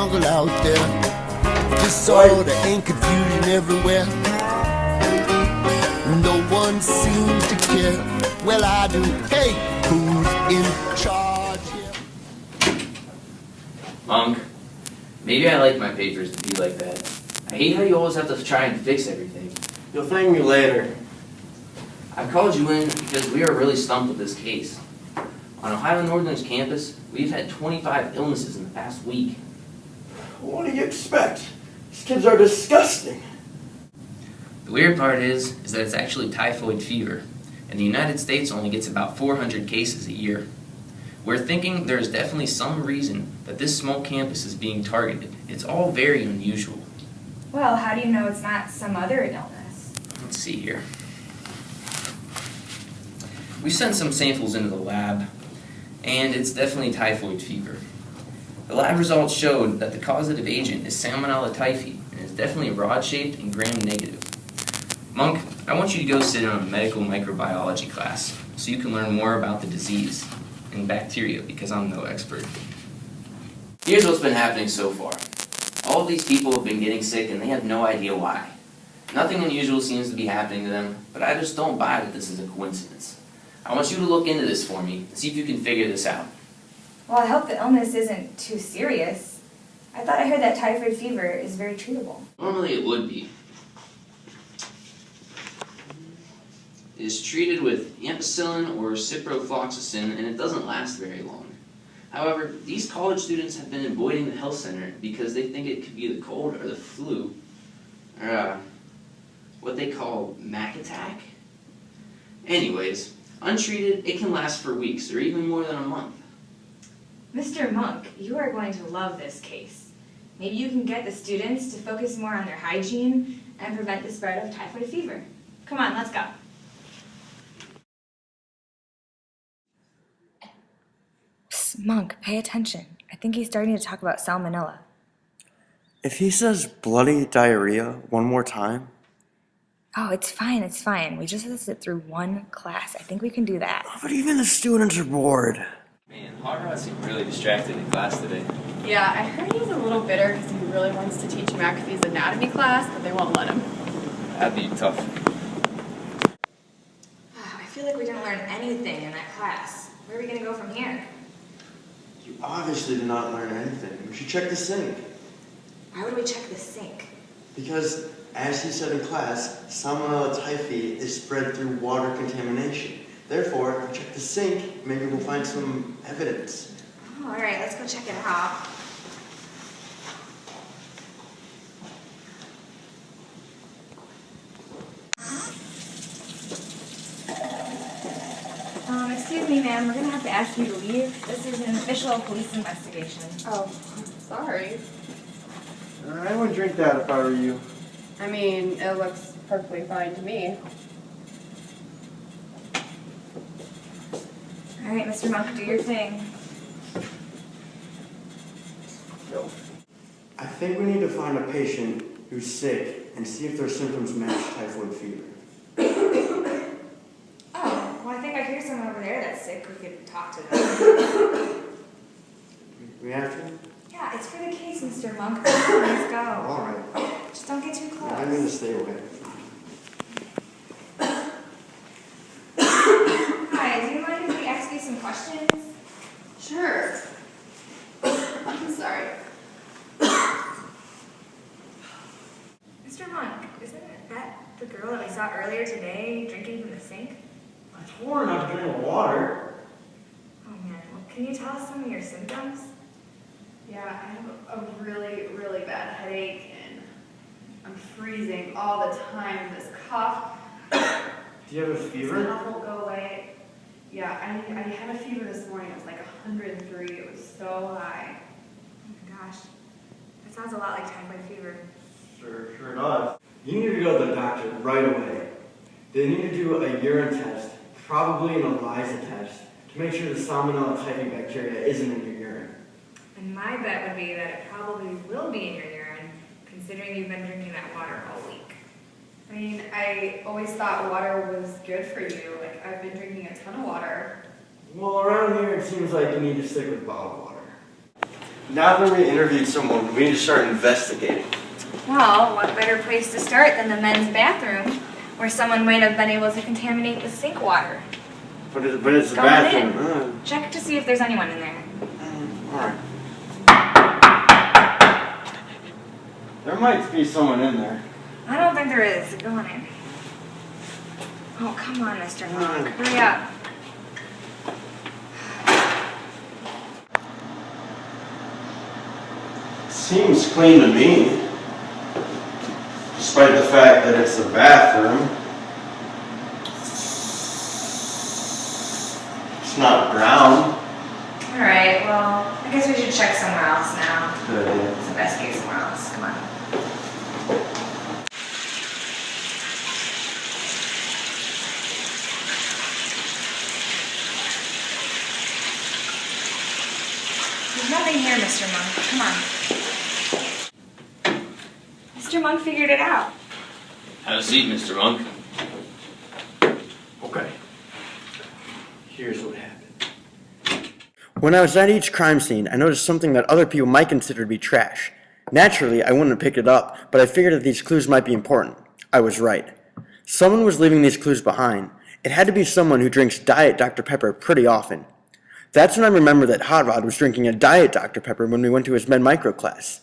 jungle out there. Disorder and confusion everywhere. No one seems to care. Well, I do. Hey, who's in charge here? Monk, maybe I like my papers to be like that. I hate how you always have to try and fix everything. You'll thank me later. I've called you in because we are really stumped with this case. On Ohio Northern's campus, we've had 25 illnesses in the past week. What do you expect? These kids are disgusting. The weird part is that it's actually typhoid fever, and the United States only gets about 400 cases a year. We're thinking there's definitely some reason that this small campus is being targeted. It's all very unusual. Well, how do you know it's not some other illness? Let's see here. We sent some samples into the lab, and it's definitely typhoid fever. The lab results showed that the causative agent is Salmonella typhi, and is definitely rod-shaped and gram-negative. Monk, I want you to go sit in on a medical microbiology class so you can learn more about the disease and bacteria, because I'm no expert. Here's what's been happening so far. All of these people have been getting sick and they have no idea why. Nothing unusual seems to be happening to them, but I just don't buy that this is a coincidence. I want you to look into this for me and see if you can figure this out. Well, I hope the illness isn't too serious. I thought I heard that typhoid fever is very treatable. Normally it would be. It is treated with ampicillin or ciprofloxacin, and it doesn't last very long. However, these college students have been avoiding the health center because they think it could be the cold or the flu, or what they call Mac attack. Anyways, untreated, it can last for weeks or even more than a month. Mr. Monk, you are going to love this case. Maybe you can get the students to focus more on their hygiene and prevent the spread of typhoid fever. Come on, let's go. Psst, Monk, pay attention. I think he's starting to talk about salmonella. If he says bloody diarrhea one more time... Oh, it's fine, it's fine. We just have to sit through one class. I think we can do that. But even the students are bored. Man, Hot Rod seemed really distracted in class today. Yeah, I heard he's a little bitter because he really wants to teach McAfee's anatomy class, but they won't let him. That'd be tough. I feel like we didn't learn anything in that class. Where are we going to go from here? You obviously did not learn anything. We should check the sink. Why would we check the sink? Because, as he said in class, Salmonella typhi is spread through water contamination. Therefore, if we check the sink, maybe we'll find some evidence. Oh, all right, let's go check it out. Excuse me, ma'am, we're going to have to ask you to leave. This is an official police investigation. Oh, sorry. I wouldn't drink that if I were you. I mean, it looks perfectly fine to me. All right, Mr. Monk, do your thing. I think we need to find a patient who's sick and see if their symptoms match typhoid fever. Oh, well, I think I hear someone over there that's sick. We could talk to them. We have to? Yeah, it's for the case, Mr. Monk. Let's go. All right. Just don't get too close. I'm going to stay away. Hi, do you mind if we ask you some questions? Sure. I'm sorry. Mr. Monk, isn't that the girl that we saw earlier today drinking from the sink? I told her not to drink the water. Oh man, well, can you tell us some of your symptoms? Yeah, I have a really, really bad headache, and I'm freezing all the time. This cough. Do you have a This fever? cough won't go away. Yeah, I had a fever this morning. It was like 103. It was so high. Oh my gosh, that sounds a lot like typhoid fever. Sure does. You need to go to the doctor right away. They need to do a urine test, probably an ELISA test, to make sure the Salmonella typhi bacteria isn't in your urine. And my bet would be that it probably will be in your urine, considering you've been drinking that water all week. I mean, I always thought water was good for you. Like, I've been drinking a ton of water. Well, around here it seems like you need to stick with bottled water. Now that we interviewed someone, we need to start investigating. Well, what better place to start than the men's bathroom, where someone might have been able to contaminate the sink water. But it's the Go on bathroom. in. Check to see if there's anyone in there. Alright. There might be someone in there. I don't think there is. Go on in. Oh, come on, Mr. Monk. Hurry up. Seems clean to me. Despite the fact that it's the bathroom. It's not brown. Alright, well, I guess we should check somewhere else now. Good idea. It's the best case somewhere else. Come on. There's nothing here, Mr. Monk. Come on. Mr. Monk figured it out. Have a seat, Mr. Monk. Okay. Here's what happened. When I was at each crime scene, I noticed something that other people might consider to be trash. Naturally, I wouldn't have picked it up, but I figured that these clues might be important. I was right. Someone was leaving these clues behind. It had to be someone who drinks Diet Dr. Pepper pretty often. That's when I remembered that Hot Rod was drinking a Diet Dr. Pepper when we went to his med micro class.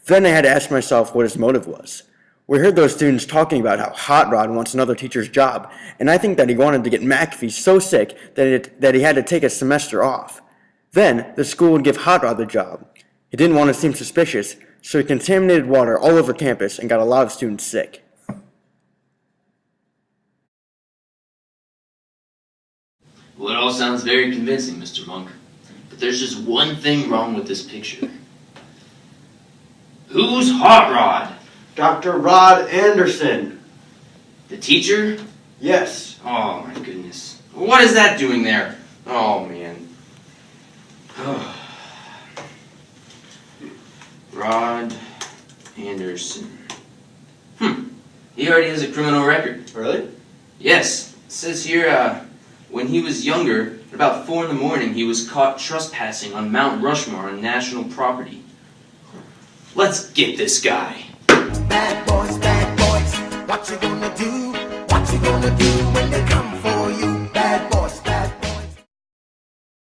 Then I had to ask myself what his motive was. We heard those students talking about how Hot Rod wants another teacher's job, and I think that he wanted to get McAfee so sick that he had to take a semester off. Then, the school would give Hot Rod the job. He didn't want to seem suspicious, so he contaminated water all over campus and got a lot of students sick. Well, it all sounds very convincing, Mr. Monk. But there's just one thing wrong with this picture. Who's Hot Rod? Dr. Rod Anderson. The teacher? Yes. Oh my goodness. What is that doing there? Oh man. Rod Anderson. He already has a criminal record. Really? Yes. It says here, when he was younger, at about 4 in the morning, he was caught trespassing on Mount Rushmore on national property. Let's get this guy. Bad boys, what you gonna do? What you gonna do when they come for you? Bad boys.